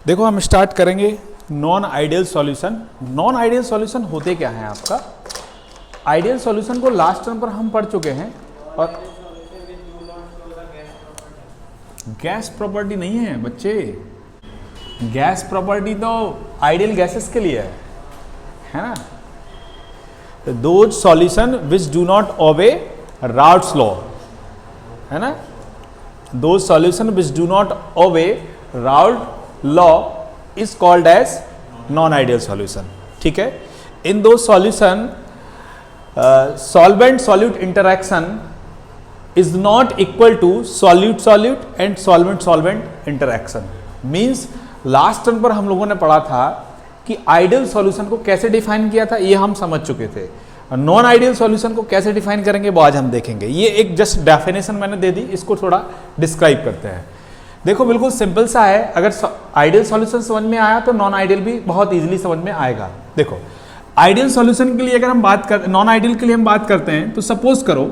देखो हम स्टार्ट करेंगे non ideal solution. Non ideal solution होते क्या है आपका? आइडियल सॉल्यूशन को लास्ट टर्म पर हम पढ़ चुके हैं, और गैस प्रॉपर्टी नहीं है बच्चे। गैस प्रॉपर्टी तो आइडियल गैसेस के लिए है ना। Those solution which do not obey Raoult's law, है ना। Those solution which do not obey Raoult law is called as non ideal solution. ठीक है। इन दो solution solvent solute interaction is not equal to solute solute and solvent solvent interaction। Means last term पर हम लोगों ने पढ़ा था कि आइडियल सॉल्यूशन को कैसे डिफाइन किया था, ये हम समझ चुके थे। नॉन आइडियल सॉल्यूशन को कैसे डिफाइन करेंगे वो आज हम देखेंगे। ये एक जस्ट डेफिनेशन मैंने दे दी, इसको थोड़ा डिस्क्राइब करते हैं। देखो बिल्कुल सिंपल सा है, अगर आइडियल सॉल्यूशन समझ में आया तो नॉन आइडियल भी बहुत इजीली समझ में आएगा। देखो आइडियल सॉल्यूशन के लिए अगर हम बात कर, नॉन आइडियल के लिए हम बात करते हैं, तो सपोज करो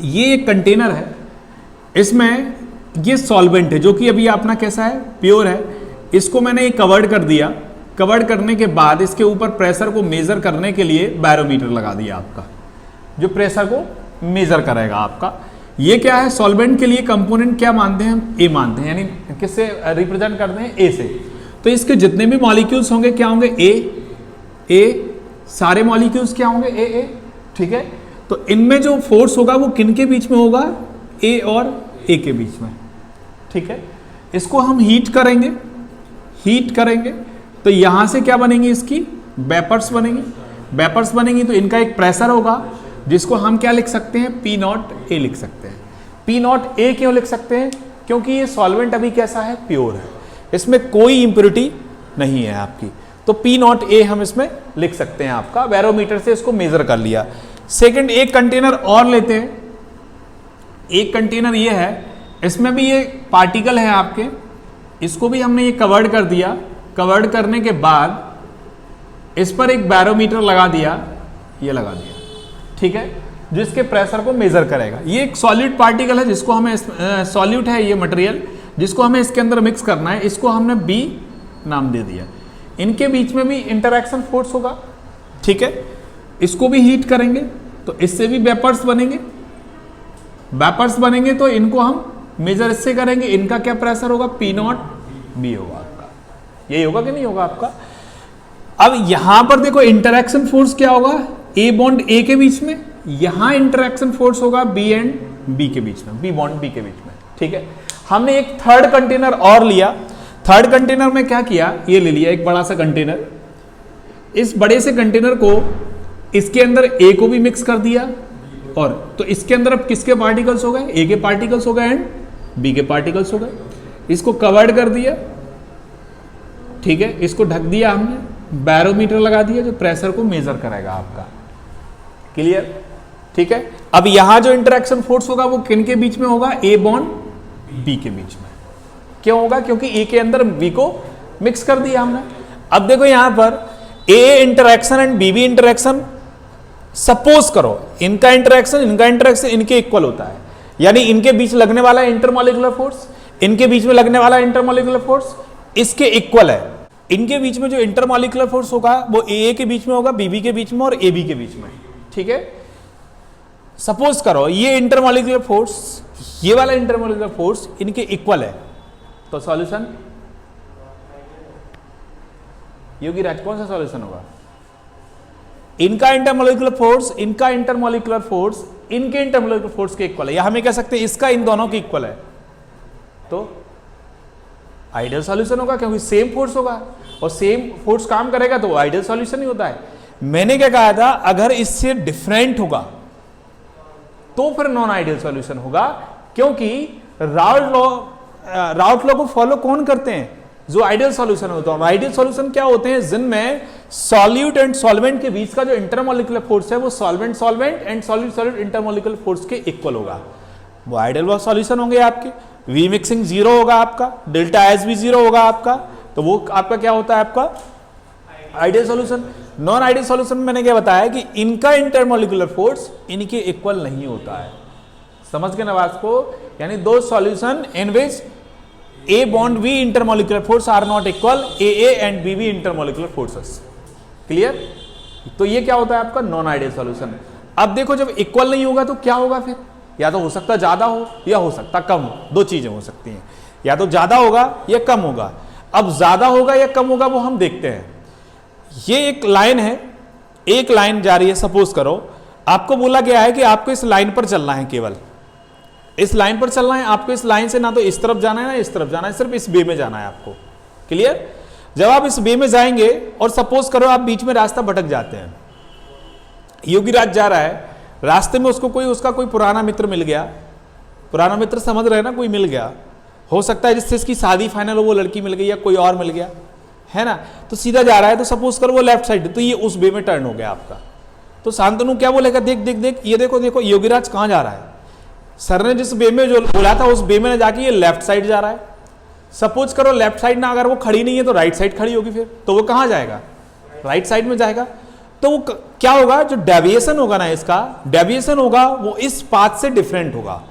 ये एक कंटेनर है, इसमें ये सॉल्वेंट है जो कि अभी अपना कैसा है, प्योर है। इसको मैंने ये कवर्ड कर दिया। कवर्ड करने के बाद इसके ऊपर प्रेशर को मेजर करने के लिए बैरोमीटर लगा दिया आपका, जो प्रेशर को मेजर करेगा आपका। ये क्या है, सॉल्वेंट के लिए कंपोनेंट क्या मानते हैं हम, ए मानते हैं, यानी किससे रिप्रेजेंट करते हैं, ए से। तो इसके जितने भी मॉलिक्यूल्स होंगे क्या होंगे, ए सारे मॉलिक्यूल्स क्या होंगे, ए। ठीक है। तो इनमें जो फोर्स होगा वो किन के बीच में होगा, ए और ए के बीच में। ठीक है। इसको हम हीट करेंगे तो यहां से क्या बनेंगी, इसकी वेपर्स बनेंगी। वेपर्स बनेंगी तो इनका एक प्रेशर होगा जिसको हम क्या लिख सकते हैं, पी नॉट ए लिख सकते हैं। पी नॉट ए क्यों लिख सकते हैं, क्योंकि ये सॉल्वेंट अभी कैसा है, प्योर है, इसमें कोई इंप्योरिटी नहीं है आपकी। तो पी नॉट ए हम इसमें लिख सकते हैं आपका। बैरोमीटर से इसको मेजर कर लिया। सेकंड, एक कंटेनर और लेते हैं। एक कंटेनर ये है, इसमें भी ये पार्टिकल है आपके, इसको भी हमने ये कवर्ड कर दिया। कवर्ड करने के बाद इस पर एक बैरोमीटर लगा दिया, ये लगा दिया। ठीक है, जिसके प्रेशर को मेजर करेगा। ये एक सॉलिड पार्टिकल है जिसको हमें सॉल्यूट है ये मटेरियल, जिसको हमें इसके अंदर मिक्स करना है। इसको हमने बी नाम दे दिया। इनके बीच में भी इंटरैक्शन फोर्स होगा। ठीक है। इसको भी हीट करेंगे तो इससे भी वेपर्स बनेंगे। वेपर्स बनेंगे तो इनको हम मेजर इससे करेंगे। इनका क्या प्रेशर होगा, पी नॉट बी होगा आपका। यही होगा कि नहीं होगा आपका? अब यहां पर देखो इंटरैक्शन फोर्स क्या होगा, ए बॉन्ड ए के बीच में। यहां इंटरैक्शन फोर्स होगा बी एंड बी के बीच में, बी बॉन्ड बी के बीच में। ठीक है। हमने एक थर्ड कंटेनर और लिया। थर्ड कंटेनर में क्या किया, ये ले लिया एक बड़ा सा कंटेनर। इस बड़े से कंटेनर को इसके अंदर ए को भी मिक्स कर दिया, और तो इसके अंदर अब किसके पार्टिकल्स हो गए, ए के पार्टिकल्स हो गए एंड बी के पार्टिकल्स हो गए। इसको कवर्ड कर दिया। ठीक है। इसको ढक दिया हमने, बैरोमीटर लगा दिया जो प्रेशर को मेजर करेगा आपका। क्लियर? ठीक है। अब यहां जो इंटरेक्शन फोर्स होगा वो किन के बीच में होगा, ए बॉन्ड बी के बीच में। क्यों होगा, क्योंकि ए के अंदर बी को मिक्स कर दिया हमने। अब देखो यहां पर A interaction and B interaction, suppose करो इनका इंटरेक्शन इनके इक्वल होता है, यानी इनके बीच लगने वाला इंटरमॉलिक्यूलर फोर्स, इनके बीच में लगने वाला इंटरमॉलिक्यूलर फोर्स इसके इक्वल है। इनके बीच में जो इंटरमॉलिक्यूलर फोर्स होगा वो ए के बीच में होगा, बी के बीच में और ए बी के बीच में। ठीक है। सपोज करो ये इंटरमॉलिक्यूलर फोर्स, ये वाला इंटरमॉलिक्यूलर फोर्स इनके इक्वल है, तो सॉल्यूशन योगी राज कौन सा सॉल्यूशन होगा, इनका इंटरमॉलिक्यूलर फोर्स इनके इंटरमॉलिक्यूलर फोर्स के इक्वल है, या हमें कह सकते हैं इसका इन दोनों के इक्वल है, तो आइडियल सॉल्यूशन होगा, क्योंकि सेम फोर्स होगा और सेम फोर्स काम करेगा तो आइडियल सॉल्यूशन ही होता है। मैंने क्या कहा था, अगर इससे डिफरेंट होगा तो फिर नॉन आइडियल सॉल्यूशन होगा, क्योंकि राउट लॉ को फॉलो कौन करते हैं, जो आइडियल सॉल्यूशन होता है। आइडियल सॉल्यूशन क्या होते हैं, जिनमें सॉल्यूट एंड सॉल्वेंट के बीच का जो इंटरमॉलिक्यूलर फोर्स है वो solvent and solute intermolecular force के इक्वल होगा, वो आइडियल सॉल्यूशन होंगे आपके। वी मिक्सिंग 0 होगा आपका, डेल्टा एस भी 0 होगा आपका, तो वो आपका क्या होता है, आपका ideal solution. Non ideal solution मैंने क्या बताया कि इनका इंटरमॉलिक्यूलर फोर्स इनके इक्वल नहीं होता है। समझ गए नवाज को, यानी those solution in which A bond B intermolecular force are not equal A and B intermolecular forces. Clear? तो ये क्या होता है आपका नॉन आइडियल सॉल्यूशन। अब देखो जब इक्वल नहीं होगा तो क्या होगा फिर, या तो हो सकता ज्यादा हो या हो सकता कम हो, दो चीजें हो सकती हैं, या तो ज्यादा होगा या कम होगा। अब ज्यादा होगा या कम होगा वो हम देखते हैं। ये एक लाइन है, एक लाइन जा रही है, सपोज करो आपको बोला गया है कि आपको इस लाइन पर चलना है, केवल इस लाइन पर चलना है आपको। इस लाइन से ना तो इस तरफ जाना है ना इस तरफ जाना है, सिर्फ इस वे में जाना है आपको। क्लियर? जब आप इस वे में जाएंगे और सपोज करो आप बीच में रास्ता भटक जाते हैं, योगीराज जा रहा है, रास्ते में उसको उसका कोई पुराना मित्र मिल गया, पुराना मित्र समझ रहे हैं ना, कोई मिल गया, हो सकता है जिससे इसकी शादी फाइनल हो, वो लड़की मिल गई या कोई और मिल गया है ना, तो सीधा जा रहा है, तो सपोज करो वो लेफ्ट साइड, तो ये उस वे में टर्न हो गया आपका। तो शांतनु क्या बोलेगा, देख देख देख ये देखो देखो योगीराज कहाँ जा रहा है, सर ने जिस वे में जो बोला था उस वे में जाके ये लेफ्ट साइड जा रहा है। सपोज करो लेफ्ट साइड ना अगर वो खड़ी नहीं है तो राइट साइड खड़ी होगी, फिर तो वो कहाँ जाएगा, राइट साइड में जाएगा। तो वो क्या होगा, जो डेविएशन होगा ना, इसका डेविएशन होगा वो इस पाथ से डिफरेंट होगा,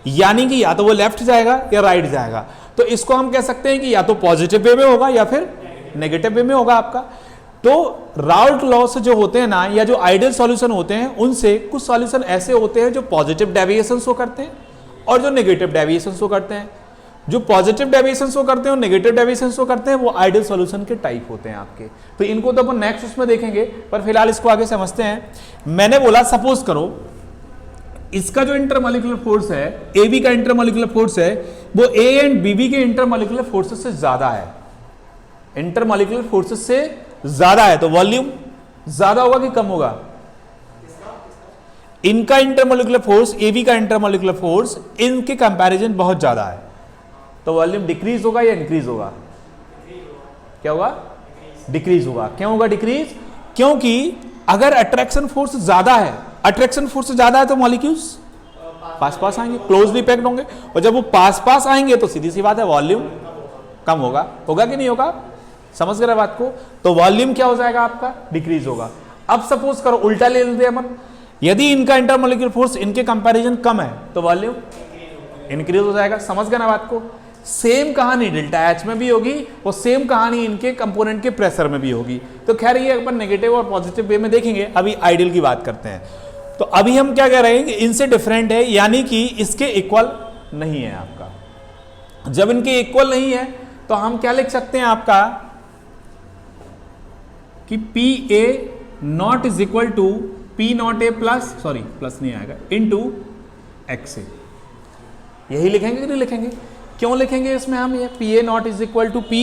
यानी कि या तो वो लेफ्ट जाएगा या राइट जाएगा। तो इसको हम कह सकते हैं कि या तो पॉजिटिव वे में होगा या फिर नेगेटिव वे में होगा आपका। तो राउल्ट लॉ से जो होते हैं ना, या जो आइडियल सॉल्यूशन होते हैं, उनसे कुछ सॉल्यूशन ऐसे होते हैं जो पॉजिटिव डेविएशन शो करते हैं और जो नेगेटिव डेविएशन शो करते हैं। जो पॉजिटिव डेविएशन शो करते हैं और नेगेटिव डेविएशन शो करते हैं वो आइडियल सॉल्यूशन के टाइप होते हैं आपके। तो इनको तो अपन नेक्स्ट उसमें देखेंगे, पर फिलहाल इसको आगे समझते हैं। मैंने बोला सपोज करो इसका जो इंटरमॉलिक्यूलर फोर्स है, ए बी का इंटरमॉलिक्यूलर फोर्स है, वो ए एंड बी के इंटरमॉलिक्यूलर फोर्सेस से ज्यादा है, इंटरमॉलिक्यूलर फोर्सेस से ज्यादा है। तो वॉल्यूम ज्यादा होगा कि कम होगा, इनका इंटरमॉलिक्यूलर फोर्स, ए बी का इंटरमॉलिक्यूलर फोर्स इनके कंपैरिजन बहुत ज्यादा है, तो वॉल्यूम डिक्रीज होगा या इंक्रीज होगा, क्या होगा, डिक्रीज होगा। क्यों होगा डिक्रीज, क्योंकि अगर अट्रैक्शन फोर्स ज्यादा है, अट्रैक्शन फोर्स ज्यादा है तो मॉलिक्यूल्स पास पास आएंगे, क्लोजली पैक्ड होंगे, और जब वो पास पास आएंगे तो सीधी सी बात है वॉल्यूम कम होगा। होगा कि नहीं होगा, समझ गए बात को। तो वॉल्यूम क्या हो जाएगा आपका, डिक्रीज होगा। अब सपोज करो उल्टा ले लेते हैं अपन, यदि इनका इंटरमॉलिक्यूलर फोर्स इनके कंपैरिजन कम है तो वॉल्यूम इंक्रीज हो जाएगा। समझ गए ना बात को। सेम कहानी डेल्टा एच में भी होगी और सेम कहानी इनके कंपोनेंट के प्रेशर में भी होगी। तो खैर ये अपन नेगेटिव और पॉजिटिव वे में देखेंगे, अभी आइडियल की बात करते हैं। तो अभी हम क्या कह रहे हैं कि इनसे डिफरेंट है, यानी कि इसके इक्वल नहीं है आपका। जब इनके इक्वल नहीं है तो हम क्या लिख सकते हैं आपका कि P A naught is equal to P naught A plus, sorry plus नहीं आएगा, इनटू एक्स ए। यही लिखेंगे कि नहीं लिखेंगे, क्यों लिखेंगे इसमें हम ये P A naught is equal to P,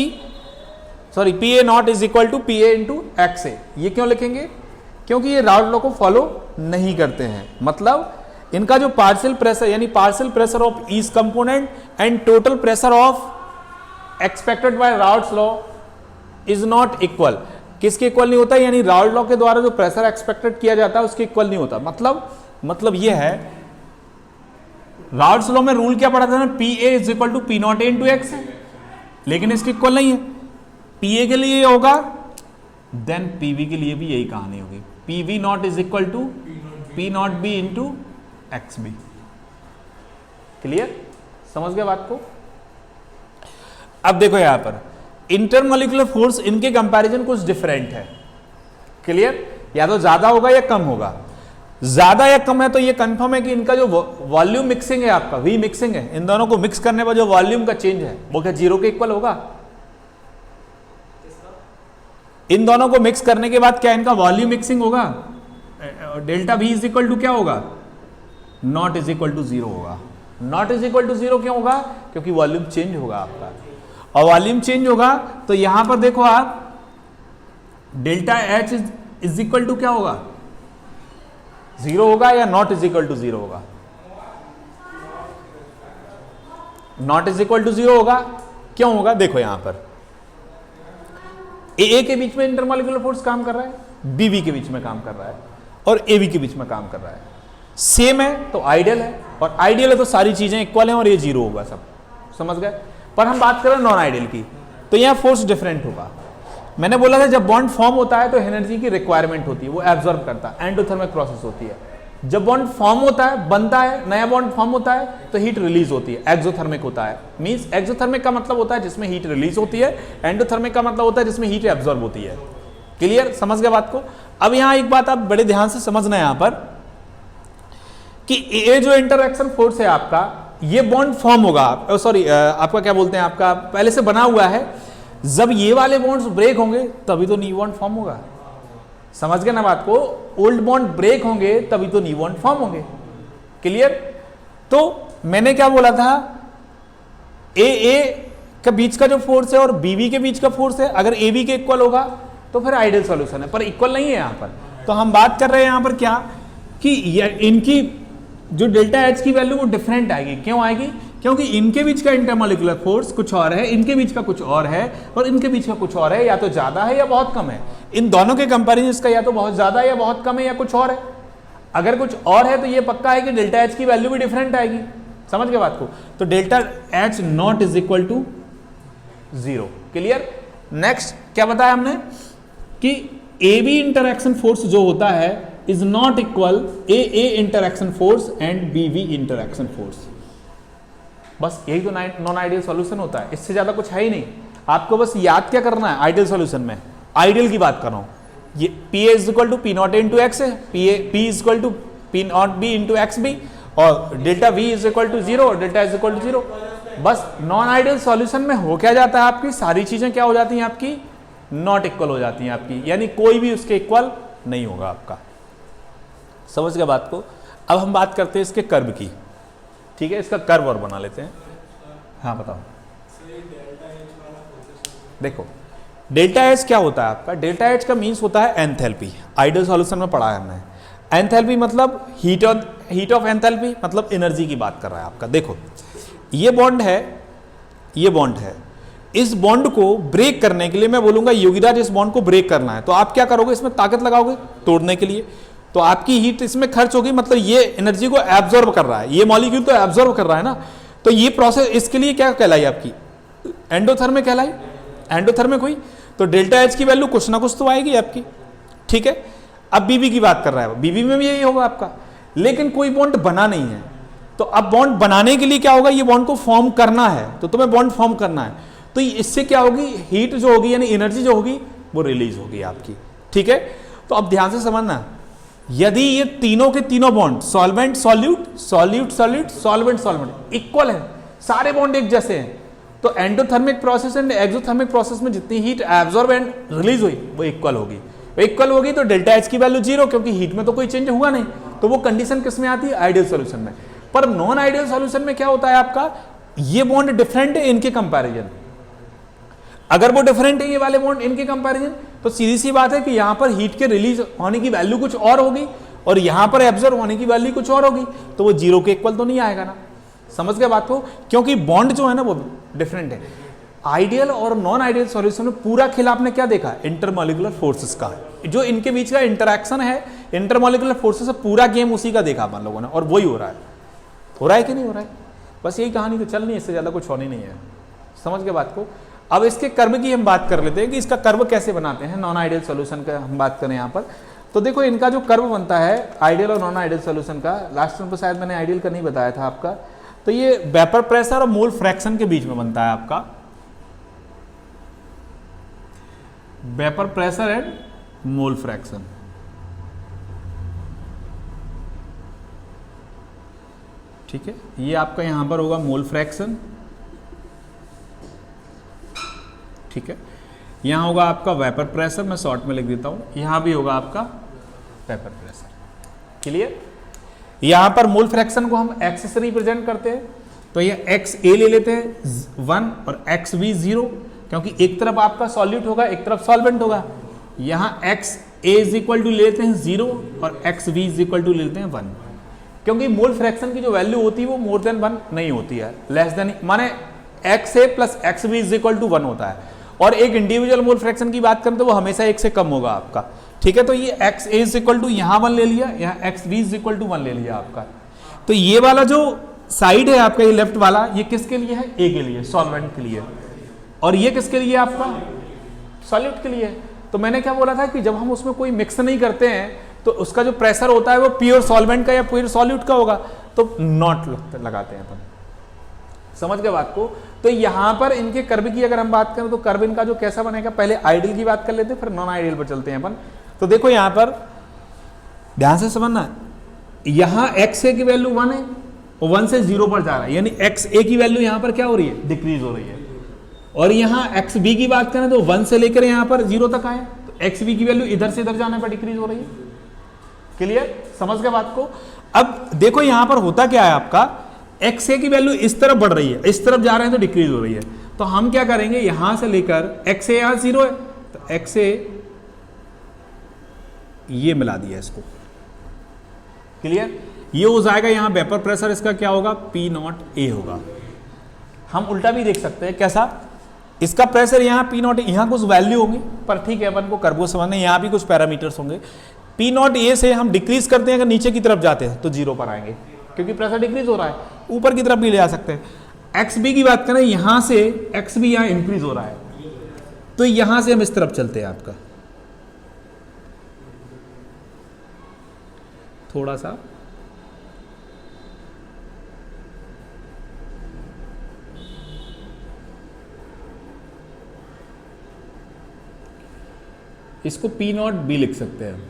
sorry P A naught is equal to P A into X A, ये क्यों लिखेंगे, क्योंकि ये राउल्ट लॉ को फॉलो नहीं करते हैं। मतलब इनका जो पार्शियल प्रेशर, यानी partial pressure of each component and total pressure of expected bye Raoult law is not equal. किसके इक्वल नहीं होता, यानी राउल्ट लॉ के द्वारा जो प्रेशर एक्सपेक्टेड किया जाता है उसके इक्वल नहीं होता। मतलब ये है, राउल्ट लॉ में रूल क्या पढ़ा था ना, P A is equal to P naught A into X है, लेकिन इसके इक्वल नहीं है। पी ए के लिए ये होगा, देन पी वी के लिए भी यही कहानी होगी, P V naught is equal to P naught B into X B. Clear, समझ गए बात को। अब देखो यहां पर इंटरमॉलिक्यूलर फोर्स इनके कंपैरिजन कुछ डिफरेंट है। क्लियर, या तो ज्यादा होगा या कम होगा। ज्यादा या कम है तो ये कंफर्म है कि इनका जो वॉल्यूम मिक्सिंग है आपका, वी मिक्सिंग है, इन दोनों को मिक्स करने पर जो वॉल्यूम का चेंज है वो क्या जीरो के इक्वल होगा। इन दोनों को मिक्स करने के बाद क्या इनका वॉल्यूम मिक्सिंग होगा, delta V is equal to क्या होगा, not is equal to zero होगा। Not is equal to zero क्यों होगा, क्योंकि वॉल्यूम चेंज होगा आपका, और वॉल्यूम चेंज होगा तो यहां पर देखो आप delta H is equal to क्या होगा, जीरो होगा या not is equal to zero होगा, not is equal to zero होगा। क्यों होगा, देखो यहां पर ए के बीच में इंटरमॉलिक्यूलर फोर्स काम कर रहा है, बी के बीच में काम कर रहा है, और ए के बीच में काम कर रहा है। सेम है तो आइडियल है, और आइडियल है तो सारी चीजें इक्वल हैं और ये जीरो होगा सब। समझ गए। पर हम बात कर रहे हैं नॉन आइडियल की, तो यहां फोर्स डिफरेंट होगा। मैंने बोला था जब बॉन्ड फॉर्म होता है तो एनर्जी की रिक्वायरमेंट होती है, वो एब्जॉर्ब करता है, एंडोथर्मिक प्रोसेस होती है। जब बॉन्ड फॉर्म होता है, बनता है, नया बॉन्ड फॉर्म होता है तो हीट रिलीज होती है, एक्सोथर्मिक होता है। मींस एक्सोथर्मिक का मतलब होता है जिसमें हीट रिलीज होती है, एंडोथर्मिक का मतलब होता है जिसमें हीट एब्जॉर्ब होती है। क्लियर, समझ गए बात को। अब यहां एक बात आप बड़े ध्यान से समझना है यहां पर कि ये जो इंटरएक्शन फोर्स है आपका, ये बॉन्ड फॉर्म होगा, सॉरी आपका क्या बोलते हैं, आपका पहले से बना हुआ है। जब ये वाले बॉन्ड्स ब्रेक होंगे तभी तो न्यू बॉन्ड फॉर्म होगा। समझ गए ना बात को। ओल्ड बॉन्ड ब्रेक होंगे तभी तो न्यू बॉन्ड फॉर्म होंगे। क्लियर। तो मैंने क्या बोला था, ए के बीच का जो फोर्स है और बीबी के बीच का फोर्स है, अगर ए बी के इक्वल होगा तो फिर आइडियल सॉल्यूशन है, पर इक्वल नहीं है यहां पर। तो हम बात कर रहे हैं यहां पर क्या कि इनकी जो डेल्टा एच की वैल्यू वो डिफरेंट आएगी। क्यों आएगी? क्योंकि इनके बीच का इंटरमोलिकुलर फोर्स कुछ और है, इनके बीच का कुछ और है, और इनके बीच का कुछ और है, या तो ज्यादा है या बहुत कम है। इन दोनों के कंपैरिजन इसका या तो बहुत ज्यादा है या बहुत कम है या कुछ और है। अगर कुछ और है तो ये पक्का है कि डेल्टा एच की वैल्यू भी डिफरेंट आएगी। समझ गए बात को। तो delta H naught is equal to 0। Clear. Next क्या बताया हमने कि ए बी इंटरैक्शन फोर्स जो होता है is not equal A interaction force and B B interaction force. बस यही तो नॉन आइडियल सॉल्यूशन होता है, इससे ज्यादा कुछ है ही नहीं। आपको बस याद क्या करना है आइडियल सॉल्यूशन में, आइडियल की बात कर रहा हूं। ये P A is equal to P naught A into X है, P is equal to P naught B into X B, और delta V is equal to 0 और डेल्टा इज इक्वल टू 0। बस नॉन आइडियल सॉल्यूशन में हो क्या जाता है, आपकी सारी चीजें क्या हो जाती हैं, आपकी नॉट इक्वल हो जाती हैं आपकी, यानी कोई भी उसके इक्वल नहीं होगा आपका। समझ गए बात को। अब हम बात करते हैं इसके कर्व की। ठीक है, इसका कर्व और बना लेते हैं। हाँ बताओ। देखो डेल्टा एच क्या होता है आपका, डेल्टा एच का मीन्स होता है एंथैल्पी। आइडियल सॉल्यूशन में पढ़ा है हमने। एंथैल्पी मतलब हीट ऑफ एंथैल्पी, मतलब एनर्जी की बात कर रहा है आपका। देखो ये बॉन्ड है, ये बॉन्ड है, इस बॉन्ड को ब्रेक करने के लिए मैं बोलूंगा योगीराज इस बॉन्ड को ब्रेक करना है, तो आप क्या करोगे, इसमें ताकत लगाओगे तोड़ने के लिए, तो आपकी हीट इसमें खर्च होगी, मतलब ये एनर्जी को एब्जॉर्ब कर रहा है, ये मॉलिक्यूल तो एब्जॉर्ब कर रहा है ना। तो ये प्रोसेस इसके लिए क्या कहलाई आपकी, एंडोथर्मिक कहलाई, एंडोथर्मिक हुई। तो डेल्टा एच की वैल्यू कुछ ना कुछ तो आएगी आपकी। ठीक है। अब बीबी की बात कर रहा है, बीबी में भी यही होगा आपका, लेकिन कोई बॉन्ड बना नहीं है। तो अब बॉन्ड बनाने के लिए क्या होगा, ये बॉन्ड को फॉर्म करना है, तो तुम्हें बॉन्ड फॉर्म करना है, तो इससे क्या होगी, हीट जो होगी यानी एनर्जी जो होगी वो रिलीज होगी आपकी। ठीक है। तो अब ध्यान से समझना, यदि ये तीनों के तीनों bond solvent solute solute solute solvent solvent equal है, सारे बॉन्ड एक जैसे हैं, तो endothermic process and exothermic process में जितनी हीट एब्जॉर्ब एंड रिलीज हुई वो इक्वल होगी। वो इक्वल होगी तो डेल्टा एच की वैल्यू 0, क्योंकि हीट में तो कोई चेंज हुआ नहीं, तो वो कंडीशन किस में आती है, आइडियल सॉल्यूशन में। पर नॉन आइडियल सॉल्यूशन में क्या होता है आपका, ये बॉन्ड डिफरेंट है इनके कंपैरिजन। अगर वो डिफरेंट है ये वाले बॉन्ड इनके कंपैरिजन, तो सीधी सी बात है कि यहां पर हीट के रिलीज होने की वैल्यू कुछ और होगी और यहां पर एब्जॉर्ब होने की वैल्यू कुछ और होगी, तो वो 0 के इक्वल तो नहीं आएगा ना। समझ गए बात को, क्योंकि बॉन्ड जो है ना वो डिफरेंट है। आइडियल और नॉन आइडियल सॉल्यूशन में पूरा खेल आपने क्या देखा, इंटरमॉलिकुलर फोर्सेस का, जो इनके बीच का इंटरैक्शन है इंटरमॉलिकुलर फोर्सेस से, पूरा गेम उसी का देखा अपन लोगों ने, और वही हो रहा है कि नहीं हो रहा है। बस यही कहानी तो चल नहीं, इससे ज्यादा कुछ होनी नहीं है। समझ गए बात को। अब इसके कर्व की हम बात कर लेते हैं कि इसका कर्व कैसे बनाते हैं, नॉन आइडियल सॉल्यूशन का हम बात करें यहाँ पर। तो देखो इनका जो कर्व बनता है आइडियल और नॉन आइडियल सॉल्यूशन का, लास्ट टाइम पर शायद मैंने आइडियल का नहीं बताया था आपका, तो ये वेपर प्रेशर और मोल फ्रैक्शन के बीच में बनता है आपका, vapour pressure and mole fraction. ठीक है, ये आपका यहां पर होगा मोल फ्रैक्शन। ठीक है, यहां होगा आपका वेपर प्रेशर, मैं शॉर्ट में लिख देता हूं, यहां भी होगा आपका वेपर प्रेशर। क्लियर। यहां पर मोल फ्रैक्शन को हम एक्स से रिप्रेजेंट करते हैं, तो ये एक्स ए ले लेते हैं 1 और एक्स बी 0, क्योंकि एक तरफ आपका सॉल्यूट होगा एक तरफ सॉल्वेंट होगा। यहां X A is equal to ले लेते हैं 0 और X B is equal to ले लेते हैं 1, क्योंकि मोल फ्रैक्शन की जो वैल्यू होती है वो मोर देन 1 नहीं होती है, लेस देन, माने X A plus X B is equal to 1 होता है, और एक इंडिविजुअल मोल फ्रैक्शन की बात करें तो वो हमेशा 1 से कम होगा आपका। ठीक है, तो ये X A is equal to यहाँ 1 ले लिया, यहाँ X B is equal to 1 ले लिया आपका। तो ये वाला जो साइड है आपका, ये लेफ्ट वाला, ये किसके लिए है, ए के लिए, सॉल्वेंट के लिए, और ये किसके लिए आपका, सॉल्यूट के लिए। तो मैंने क्या बोला था कि जब हम उसमें कोई मिक्स नहीं करते हैं तो उसका जो प्रेशर होता है वो प्योर सॉल्वेंट का या प्योर सॉल्यूट का होगा, तो नॉट लगाते हैं अपन। समझ गए बात को। तो यहां पर इनके कर्व की अगर हम बात करें तो कर्व इनका जो कैसा बनेगा, पहले आइडियल की बात कर लेते हैं फिर नॉन आइडियल पर चलते हैं अपन। तो देखो यहां पर ध्यान से समझना, यहां एक्स ए की वैल्यू 1 है और 1 से 0 पर जा रहा है, यानी एक्स ए की वैल्यू यहां पर क्या हो रही है, डिक्रीज हो रही है। और यहां एक्स बी की बात करें तो 1 से लेकर यहां पर 0 तक आए, तो एक्स बी की वैल्यू इधर से इधर जाने पर डिक्रीज हो रही है। क्लियर, समझ गए बात को। अब देखो यहां पर होता क्या है, आपका एक्स ए की वैल्यू इस तरफ बढ़ रही है, इस तरफ जा रहे हैं तो डिक्रीज हो रही है। तो हम क्या करेंगे, यहां से लेकर एक्स ए यहां 0 है तो एक्स ए ये मिला दिया इसको। क्लियर, ये हो जाएगा यहां वेपर प्रेशर, इसका क्या होगा, पी नॉट ए होगा। हम उल्टा भी देख सकते हैं, कैसा, इसका प्रेशर यहाँ पी नॉट, यहाँ कुछ वैल्यू होंगी पर ठीक है अपन को कर्व समझने, यहाँ भी कुछ पैरामीटर्स होंगे। पी नॉट ए से हम डिक्रीज करते हैं, अगर नीचे की तरफ जाते हैं तो 0 पर आएंगे क्योंकि प्रेशर डिक्रीज हो रहा है। ऊपर की तरफ भी ले जा सकते हैं। एक्स बी की बात करें, यहां से एक्स बी यहाँ इंक्रीज हो रहा है तो यहां से हम इस तरफ चलते हैं, आपका थोड़ा सा इसको पी नॉट बी लिख सकते हैं।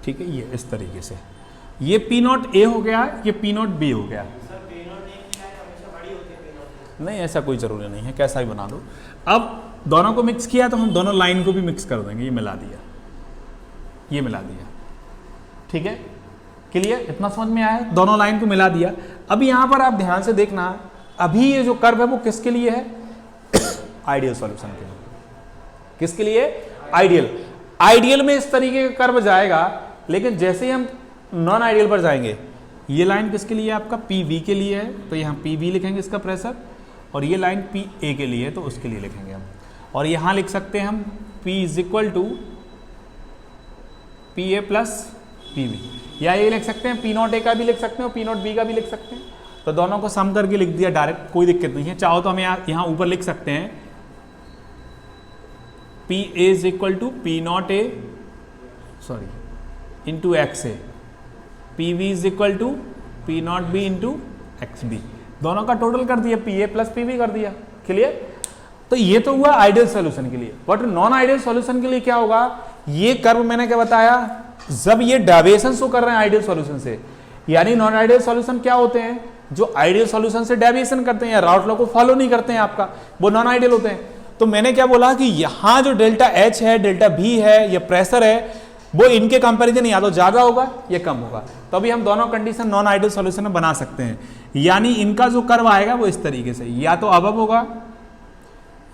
ठीक है, ये इस तरीके से, ये पी नॉट ए हो गया, ये पी नॉट बी हो गया। नहीं, ऐसा कोई जरूरी नहीं है, कैसा भी बना दो। अब दोनों को मिक्स किया तो हम दोनों लाइन को भी मिक्स कर देंगे, ये मिला दिया, ये मिला दिया। ठीक है, क्लियर, इतना समझ में आया, दोनों लाइन को मिला दिया। अब यहां पर आप ध्यान से देखना, अभी ये जो कर्व है वो किसके लिए है, आइडियल सॉल्यूशन के लिए। किसके लिए, आइडियल। आइडियल में इस तरीके का कर्व जाएगा, लेकिन जैसे ही हम नॉन आइडियल पर जाएंगे, ये लाइन किसके लिए, आपका पी वी के लिए है तो यहाँ पी वी लिखेंगे इसका प्रेशर, और ये लाइन पी ए के लिए है तो उसके लिए लिखेंगे हम। और यहाँ लिख सकते हैं हम P is equal to P A plus P V, या ये लिख सकते हैं पी नॉट ए का भी लिख सकते हैं और पी नॉट बी का भी लिख सकते हैं। तो दोनों को सम करके लिख दिया डायरेक्ट, कोई दिक्कत नहीं है। चाहो तो हम यहाँ ऊपर लिख सकते हैं P A is equal to P naught A sorry into X A, P V is equal to P naught B into X B, दोनों का टोटल कर दिया, P A plus P V कर दिया। क्लियर, तो ये तो हुआ आइडियल सॉल्यूशन के लिए। बट नॉन आइडियल सॉल्यूशन के लिए क्या होगा, ये कर्व मैंने क्या बताया, जब ये डेविएशन शो कर रहे हैं आइडियल सॉल्यूशन से, यानी नॉन आइडियल सॉल्यूशन क्या होते हैं, जो आइडियल सॉल्यूशन से डेविएशन करते हैं या राउट लॉ को फॉलो नहीं करते हैं आपका, वो नॉन आइडियल होते हैं। तो मैंने क्या बोला कि यहां जो डेल्टा एच है, डेल्टा बी है, या प्रेशर है, वो इनके कंपैरिजन या तो ज्यादा होगा या कम होगा। तो अभी हम दोनों कंडीशन नॉन आइडियल सॉल्यूशन में बना सकते हैं, यानी इनका जो कर्व आएगा वो इस तरीके से, या तो अबव होगा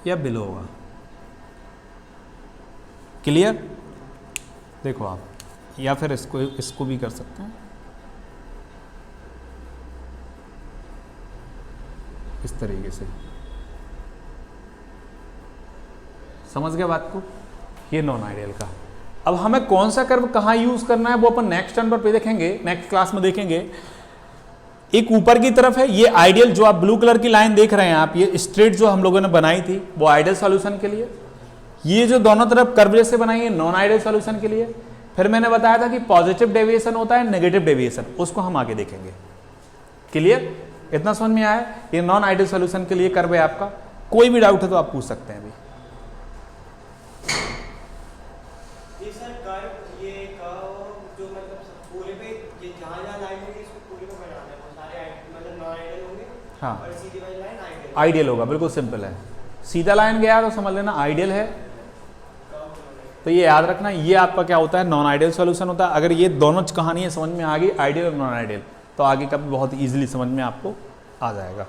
या बिलो होगा। क्लियर, देखो आप, या फिर इसको भी कर सकते हैं इस तरीके से। समझ गए बात को, ये नॉन आइडियल का। अब हमें कौन सा कर्व कहाँ यूज करना है वो अपन नेक्स्ट टर्न पर देखेंगे, नेक्स्ट क्लास में देखेंगे। एक ऊपर की तरफ है ये आइडियल, जो आप ब्लू कलर की लाइन देख रहे हैं आप, ये स्ट्रेट जो हम लोगों ने बनाई थी वो आइडियल सॉल्यूशन के लिए। ये जो दोनों तरफ कर्व जैसे बनाई है नॉन आइडियल सॉल्यूशन के लिए। फिर मैंने बताया था कि पॉजिटिव डेविएशन होता है, नेगेटिव डेविएशन, उसको हम आगे देखेंगे। क्लियर, इतना समझ में आया, ये नॉन आइडियल सॉल्यूशन के लिए कर्व है आपका। कोई भी डाउट है तो आप पूछ सकते हैं अभी। हाँ, आइडियल होगा, बिल्कुल सिंपल है। सीधा लाइन गया तो समझ लेना आइडियल है। तो ये याद रखना, ये आपका क्या होता है, नॉन आइडियल सॉल्यूशन होता है। अगर ये दोनों कहानियां समझ में आ गई, आइडियल और नॉन आइडियल, तो आगे का भी बहुत इजीली समझ में आपको आ जाएगा।